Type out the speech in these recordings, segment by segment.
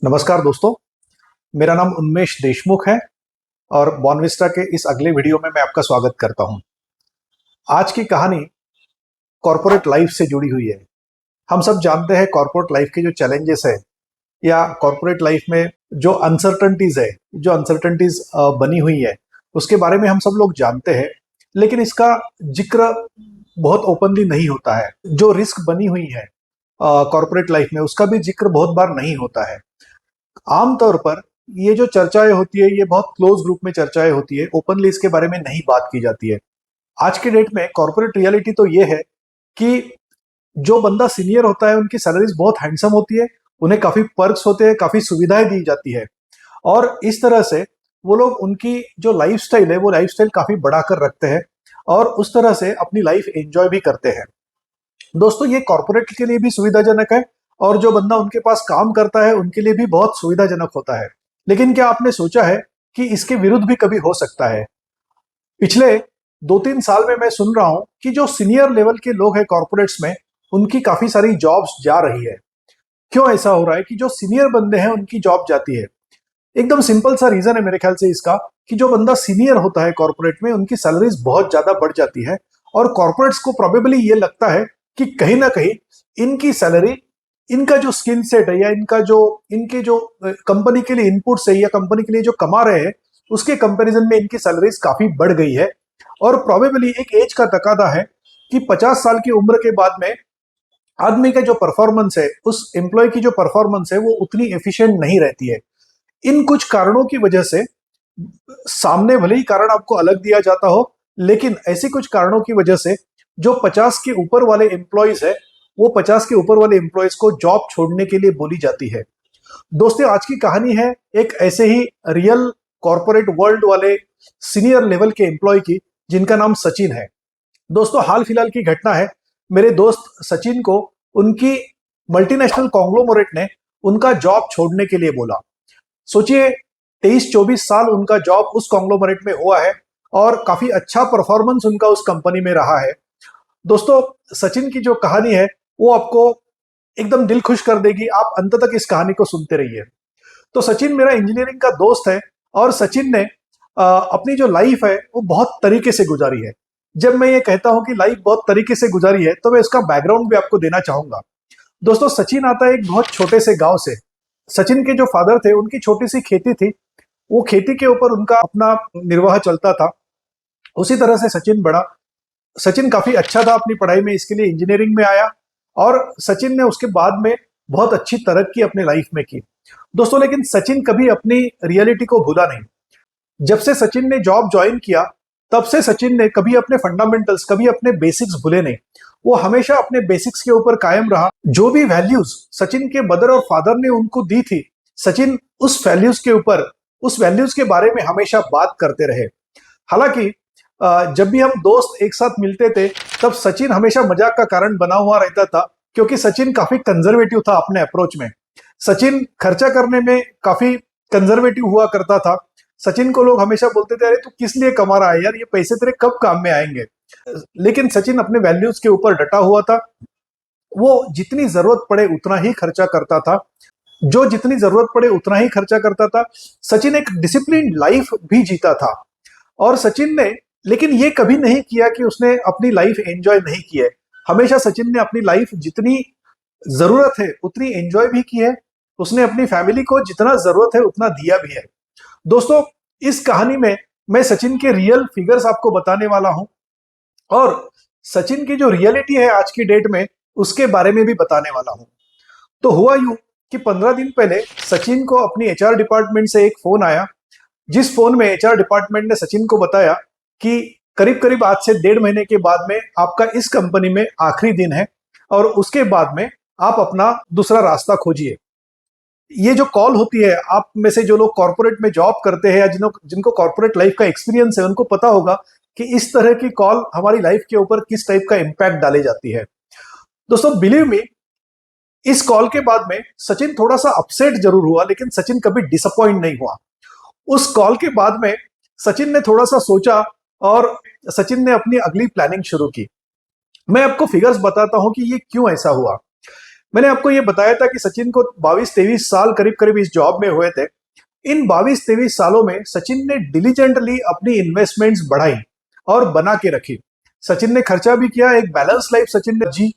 नमस्कार दोस्तों, मेरा नाम उन्मेष देशमुख है और बॉर्नविस्टा के इस अगले वीडियो में मैं आपका स्वागत करता हूं। आज की कहानी कॉर्पोरेट लाइफ से जुड़ी हुई है। हम सब जानते हैं कॉर्पोरेट लाइफ के जो चैलेंजेस है या कॉर्पोरेट लाइफ में जो अनसर्टनिटीज है, जो अनसर्टनिटीज बनी हुई है, उसके बारे में हम सब लोग जानते हैं, लेकिन इसका जिक्र बहुत ओपनली नहीं होता है। जो रिस्क बनी हुई है कॉर्पोरेट लाइफ में, उसका भी जिक्र बहुत बार नहीं होता है। आमतौर पर ये जो चर्चाएं होती है, ये बहुत क्लोज ग्रुप में चर्चाएं होती है, ओपनली इसके बारे में नहीं बात की जाती है। आज के डेट में कॉर्पोरेट रियलिटी तो ये है कि जो बंदा सीनियर होता है उनकी सैलरीज बहुत हैंडसम होती है, उन्हें काफी पर्क्स होते हैं, काफी सुविधाएं दी जाती है और इस तरह से वो लोग उनकी जो लाइफस्टाइल है वो लाइफस्टाइल काफी बढ़ाकर रखते हैं और उस तरह से अपनी लाइफ एंजॉय भी करते हैं। दोस्तों, ये कॉर्पोरेट के लिए भी सुविधाजनक है और जो बंदा उनके पास काम करता है उनके लिए भी बहुत सुविधाजनक होता है। लेकिन क्या आपने सोचा है कि इसके विरुद्ध भी कभी हो सकता है? पिछले 2-3 साल में मैं सुन रहा हूं कि जो सीनियर लेवल के लोग हैं कॉर्पोरेट्स में, उनकी काफी सारी जॉब्स जा रही है। क्यों ऐसा हो रहा है कि जो सीनियर बंदे हैं उनकी जॉब जाती है? एकदम सिंपल सा रीजन है मेरे ख्याल से इसका, कि जो बंदा सीनियर होता है कॉर्पोरेट में, उनकी सैलरीज बहुत ज्यादा बढ़ जाती है और कॉर्पोरेट्स को प्रोबेबली ये लगता है कि कहीं ना कहीं इनकी सैलरी, इनका जो स्किल सेट है या इनके जो कंपनी के लिए इनपुट्स है या कंपनी के लिए जो कमा रहे हैं, उसके कंपैरिजन में इनकी सैलरीज काफी बढ़ गई है। और प्रोबेबली एक एज का तकादा है कि 50 साल की उम्र के बाद में आदमी का जो परफॉर्मेंस है, उस एम्प्लॉय की जो परफॉर्मेंस है, वो उतनी एफिशिएंट नहीं रहती है। इन कुछ कारणों की वजह से, सामने भले ही कारण आपको अलग दिया जाता हो, लेकिन ऐसे कुछ कारणों की वजह से जो 50 के ऊपर वाले एम्प्लॉयज है, वो 50 के ऊपर वाले एम्प्लॉयज को जॉब छोड़ने के लिए बोली जाती है। दोस्तों, आज की कहानी है एक ऐसे ही रियल कॉर्पोरेट वर्ल्ड वाले सीनियर लेवल के एम्प्लॉय की, जिनका नाम सचिन है। दोस्तों, हाल फिलहाल की घटना है। मेरे दोस्त सचिन को उनकी मल्टीनेशनल कॉन्ग्लोमरेट ने उनका जॉब छोड़ने के लिए बोला। सोचिए, 23-24 साल उनका जॉब उस कॉन्ग्लोमरेट में हुआ है और काफी अच्छा परफॉर्मेंस उनका उस कंपनी में रहा है। दोस्तों, सचिन की जो कहानी है वो आपको एकदम दिल खुश कर देगी। आप अंत तक इस कहानी को सुनते रहिए। तो सचिन मेरा इंजीनियरिंग का दोस्त है और सचिन ने अपनी जो लाइफ है वो बहुत तरीके से गुजारी है। जब मैं ये कहता हूं कि लाइफ बहुत तरीके से गुजारी है, तो मैं इसका बैकग्राउंड भी आपको देना चाहूंगा। दोस्तों, सचिन आता है एक बहुत छोटे से गांव से। सचिन के जो फादर थे, उनकी छोटी सी खेती थी, वो खेती के ऊपर उनका अपना निर्वाह चलता था। उसी तरह से सचिन बड़ा। सचिन काफी अच्छा था अपनी पढ़ाई में, इसके लिए इंजीनियरिंग में आया और सचिन ने उसके बाद में बहुत अच्छी तरक्की अपनी लाइफ में की। दोस्तों, लेकिन सचिन कभी अपनी रियलिटी को भूला नहीं। जब से सचिन ने जॉब ज्वाइन किया, तब से सचिन ने कभी अपने फंडामेंटल्स, कभी अपने बेसिक्स भूले नहीं। वो हमेशा अपने बेसिक्स के ऊपर कायम रहा। जो भी वैल्यूज सचिन के मदर और फादर ने उनको दी थी, सचिन उस वैल्यूज के ऊपर, उस वैल्यूज के बारे में हमेशा बात करते रहे। हालांकि जब भी हम दोस्त एक साथ मिलते थे, तब सचिन हमेशा मजाक का कारण बना हुआ रहता था, क्योंकि सचिन काफी कंजर्वेटिव था अपने अप्रोच में। सचिन खर्चा करने में काफी कंजर्वेटिव हुआ करता था। सचिन को लोग हमेशा बोलते थे, अरे तू किस लिए कमा रहा है यार, ये पैसे तेरे कब काम में आएंगे। लेकिन सचिन अपने वैल्यूज के ऊपर डटा हुआ था। वो जितनी जरूरत पड़े उतना ही खर्चा करता था। जो जितनी जरूरत पड़े उतना ही खर्चा करता था। सचिन एक डिसिप्लिन लाइफ भी जीता था। और सचिन ने लेकिन ये कभी नहीं किया कि उसने अपनी लाइफ एंजॉय नहीं की है। हमेशा सचिन ने अपनी लाइफ जितनी जरूरत है उतनी एंजॉय भी की है। उसने अपनी फैमिली को जितना जरूरत है उतना दिया भी है। दोस्तों, इस कहानी में मैं सचिन के रियल फिगर्स आपको बताने वाला हूं और सचिन की जो रियलिटी है आज की डेट में, उसके बारे में भी बताने वाला हूं। तो हुआ यूं कि 15 दिन पहले सचिन को अपनी एचआर डिपार्टमेंट से एक फोन आया, जिस फोन में एचआर डिपार्टमेंट ने सचिन को बताया कि करीब करीब आज से 1.5 महीने के बाद में आपका इस कंपनी में आखिरी दिन है और उसके बाद में आप अपना दूसरा रास्ता खोजिए। ये जो कॉल होती है, आप में से जो लोग कॉर्पोरेट में जॉब करते हैं या जिनको कॉर्पोरेट लाइफ का एक्सपीरियंस है, उनको पता होगा कि इस तरह की कॉल हमारी लाइफ के ऊपर किस टाइप का इंपैक्ट डाली जाती है। दोस्तों, बिलीव मी, इस कॉल के बाद में सचिन थोड़ा सा अपसेट जरूर हुआ, लेकिन सचिन कभी डिसअपॉइंट नहीं हुआ। उस कॉल के बाद में सचिन ने थोड़ा सा सोचा और सचिन ने अपनी अगली प्लानिंग शुरू की। मैं आपको फिगर्स बताता हूं कि ये क्यों ऐसा हुआ। मैंने आपको ये बताया था कि सचिन को 22-23 साल करीब करीब इस जॉब में हुए थे। इन 22-23 सालों में सचिन ने डिलीजेंटली अपनी इन्वेस्टमेंट्स बढ़ाई और बना के रखी। सचिन ने खर्चा भी किया, एक बैलेंस लाइफ सचिन ने जी।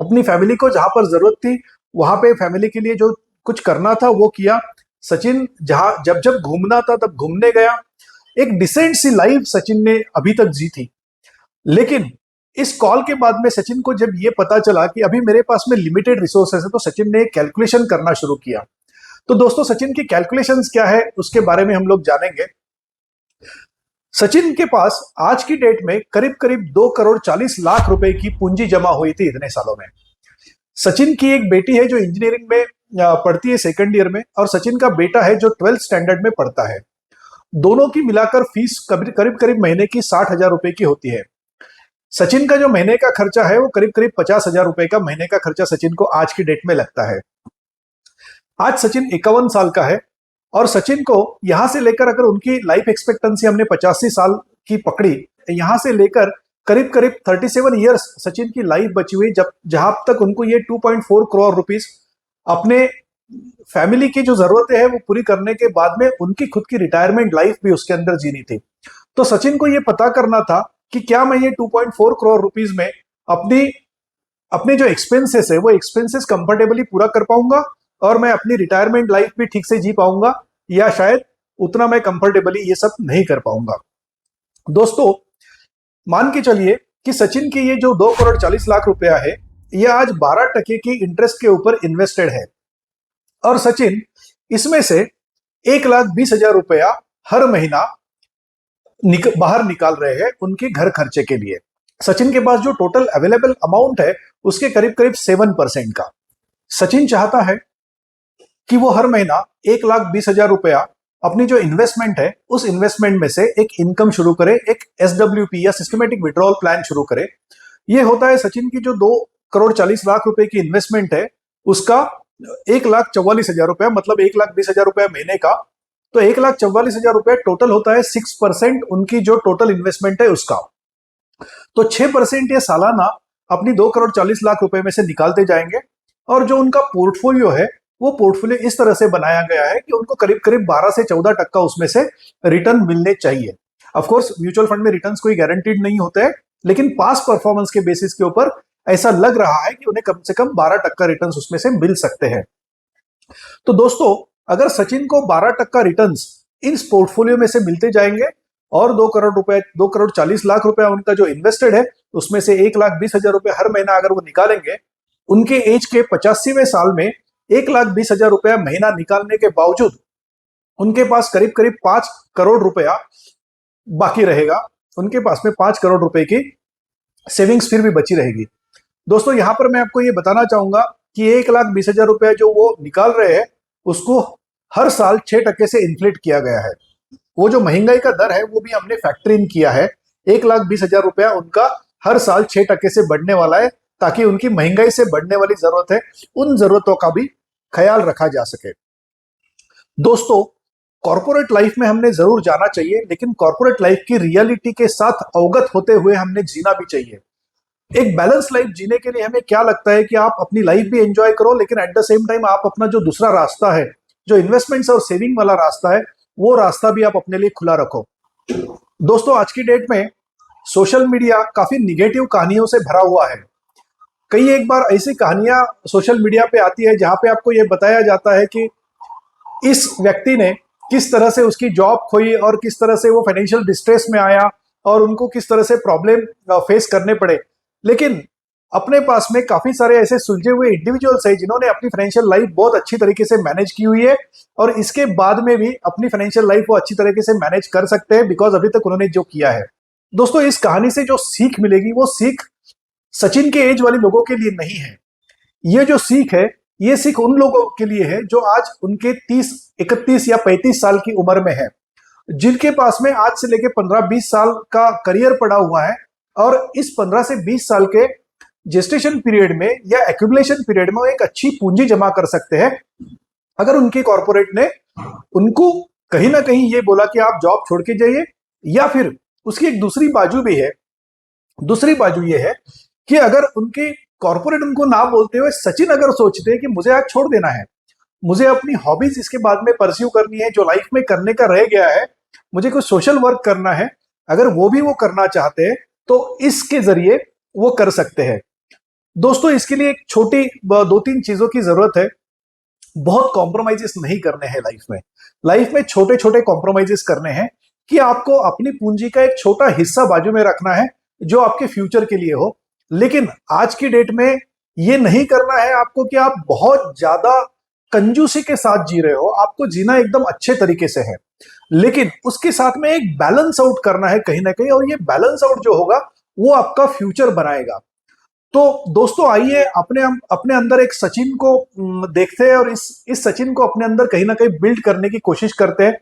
अपनी फैमिली को जहां पर जरूरत थी वहां पे फैमिली के लिए जो कुछ करना था वो किया। सचिन जहां जब जब घूमना था तब घूमने गया। एक डिसेंट सी लाइफ सचिन ने अभी तक जी थी। लेकिन इस कॉल के बाद में सचिन को जब ये पता चला कि अभी मेरे पास में लिमिटेड रिसोर्सेस है, तो सचिन ने कैलकुलेशन करना शुरू किया। तो दोस्तों, सचिन की कैलकुलेशंस क्या है उसके बारे में हम लोग जानेंगे। सचिन के पास आज की डेट में करीब करीब 2,40,00,000 रुपए की पूंजी जमा हुई थी इतने सालों में। सचिन की एक बेटी है जो इंजीनियरिंग में पढ़ती है सेकंड ईयर में, और सचिन का बेटा है जो 12th स्टैंडर्ड में पढ़ता है। दोनों की मिलाकर फीस करीब करीब महीने की 60,000 रुपए की होती है। सचिन का जो महीने का खर्चा है वो करीब करीब 50,000 रुपए का महीने का खर्चा सचिन को आज की डेट में लगता है। आज सचिन 51 साल का है, और सचिन को यहां से लेकर, अगर उनकी लाइफ एक्सपेक्टेंसी हमने 85 साल की पकड़ी, यहां से लेकर करीब करीब 37 ईयर्स सचिन की लाइफ बची हुई, जब जहां तक उनको ये 2.4 करोड़ रुपीस अपने फैमिली की जो जरूरतें हैं वो पूरी करने के बाद में उनकी खुद की रिटायरमेंट लाइफ भी उसके अंदर जीनी थी। तो सचिन को ये पता करना था कि क्या मैं ये 2.4 करोड़ रुपीस में अपने जो एक्सपेंसेस है वो एक्सपेंसेस कंफर्टेबली पूरा कर पाऊंगा, और मैं अपनी रिटायरमेंट लाइफ भी ठीक से जी पाऊंगा, या शायद उतना मैं कंफर्टेबली ये सब नहीं कर पाऊंगा। दोस्तों, मान के चलिए कि सचिन की ये जो 2,40,00,000 रुपया है ये आज 12% की इंटरेस्ट के ऊपर इन्वेस्टेड है, और सचिन इसमें से 1,20,000 रुपया हर महीना बाहर निकाल रहे हैं उनके घर खर्चे के लिए। सचिन के पास जो टोटल अवेलेबल अमाउंट है उसके करीब करीब 7% का। सचिन चाहता है कि वो हर महीना 1,20,000 रुपया अपनी जो इन्वेस्टमेंट है उस इन्वेस्टमेंट में से एक इनकम शुरू करे, एक SWP या सिस्टमेटिक विड्रॉल प्लान शुरू करे। ये होता है सचिन की जो 2,40,00,000 रुपए की इन्वेस्टमेंट है उसका 1,44,000 रुपया, मतलब 1,20,000 रुपया महीने का। तो 1,44,000 रुपया टोटल होता है 6% उनकी जो टोटल इन्वेस्टमेंट है उसका। तो 6% ये सालाना अपनी 2,40,00,000 रुपए में से निकालते जाएंगे, और जो उनका पोर्टफोलियो है वो पोर्टफोलियो इस तरह से बनाया गया है कि उनको करीब करीब 12 से 14% उसमें से रिटर्न मिलने चाहिए। ऑफ कोर्स म्यूचुअल फंड में रिटर्न्स कोई गारंटीड नहीं होते हैं, लेकिन पास परफॉर्मेंस के बेसिस के ऊपर ऐसा लग रहा है कि उन्हें कम से कम 12% रिटर्न्स उसमें से मिल सकते हैं। तो दोस्तों, अगर सचिन को 12% रिटर्न्स इस पोर्टफोलियो में से मिलते जाएंगे, और 2,40,00,000 रुपया उनका जो इन्वेस्टेड है उसमें से 1,20,000 रुपया हर महीना अगर वो निकालेंगे, उनके एज के 85वें साल में 1,20,000 रुपया महीना निकालने के बावजूद उनके पास करीब करीब 5 करोड़ रुपया बाकी रहेगा। उनके पास में 5 करोड़ रुपए की सेविंग्स फिर भी बची रहेगी। दोस्तों, यहां पर मैं आपको ये बताना चाहूंगा कि 1,20,000 रुपया जो वो निकाल रहे हैं उसको हर साल 6% से इन्फ्लेट किया गया है। वो जो महंगाई का दर है वो भी हमने फैक्टर इन किया है। 1,20,000 रुपया उनका हर साल 6% से बढ़ने वाला है, ताकि उनकी महंगाई से बढ़ने वाली जरूरत है उन जरूरतों का भी ख्याल रखा जा सके। दोस्तों, कॉर्पोरेट लाइफ में हमने जरूर जाना चाहिए, लेकिन कॉर्पोरेट लाइफ की रियलिटी के साथ अवगत होते हुए हमने जीना भी चाहिए। एक बैलेंस लाइफ जीने के लिए हमें क्या लगता है कि आप अपनी लाइफ भी एंजॉय करो, लेकिन एट द सेम टाइम आप अपना जो दूसरा रास्ता है, जो इन्वेस्टमेंट्स और सेविंग वाला रास्ता है, वो रास्ता भी आप अपने लिए खुला रखो। दोस्तों, आज की डेट में सोशल मीडिया काफी निगेटिव कहानियों से भरा हुआ है। कई एक बार ऐसी कहानियां सोशल मीडिया पे आती है जहां पे आपको ये बताया जाता है कि इस व्यक्ति ने किस तरह से उसकी जॉब खोई, और किस तरह से वो फाइनेंशियल डिस्ट्रेस में आया, और उनको किस तरह से प्रॉब्लम फेस करने पड़े। लेकिन अपने पास में काफी सारे ऐसे सुलझे हुए इंडिविजुअल्स हैं जिन्होंने अपनी फाइनेंशियल लाइफ बहुत अच्छी तरीके से मैनेज की हुई है, और इसके बाद में भी अपनी फाइनेंशियल लाइफ वो अच्छी तरीके से मैनेज कर सकते हैं, बिकॉज अभी तक उन्होंने जो किया है। दोस्तों, इस कहानी से जो सीख मिलेगी वो सीख सचिन के एज वाले लोगों के लिए नहीं है। ये जो सीख है ये सीख उन लोगों के लिए है जो आज उनके 30, 31 या 35 साल की उम्र में है, जिनके पास में आज से लेके 15-20 साल का करियर पड़ा हुआ है, और इस 15 से 20 साल के जेस्टेशन पीरियड में या एक्यूमुलेशन पीरियड में एक अच्छी पूंजी जमा कर सकते हैं, अगर उनके कॉर्पोरेट ने उनको कहीं ना कहीं ये बोला कि आप जॉब छोड़ के जाइए। या फिर उसकी एक दूसरी बाजू भी है। दूसरी बाजू ये है कि अगर उनके कॉर्पोरेट उनको ना बोलते हुए सचिन अगर सोचते हैं कि मुझे आज छोड़ देना है, मुझे अपनी हॉबीज इसके बाद में परस्यू करनी है, जो लाइफ में करने का रह गया है, मुझे कोई सोशल वर्क करना है, अगर वो भी वो करना चाहते हैं तो इसके जरिए वो कर सकते हैं। दोस्तों, इसके लिए एक छोटी 2-3 चीजों की जरूरत है। बहुत कॉम्प्रोमाइजेस नहीं करने हैं लाइफ में छोटे छोटे कॉम्प्रोमाइजेस करने हैं कि आपको अपनी पूंजी का एक छोटा हिस्सा बाजू में रखना है जो आपके फ्यूचर के लिए हो। लेकिन आज की डेट में ये नहीं करना है आपको कि आप बहुत ज्यादा कंजूसी के साथ जी रहे हो। आपको जीना एकदम अच्छे तरीके से है, लेकिन उसके साथ में एक बैलेंस आउट करना है कहीं ना कहीं, और ये बैलेंस आउट जो होगा वो आपका फ्यूचर बनाएगा। तो दोस्तों, आइए अपने अंदर एक सचिन को देखते हैं और इस सचिन को अपने अंदर कहीं ना कहीं बिल्ड करने की कोशिश करते हैं।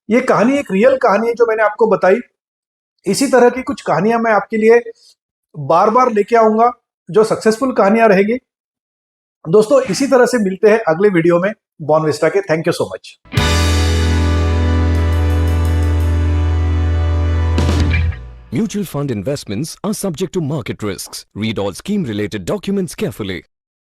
ये कहानी एक रियल कहानी है जो मैंने आपको बताई। इसी तरह की कुछ कहानियां मैं आपके लिए बार बार लेके आऊंगा जो सक्सेसफुल कहानियां रहेगी। दोस्तों, इसी तरह से मिलते हैं अगले वीडियो में बॉर्नविस्टा के। Thank you so much. Mutual fund investments are subject to market risks. Read all scheme-related documents carefully.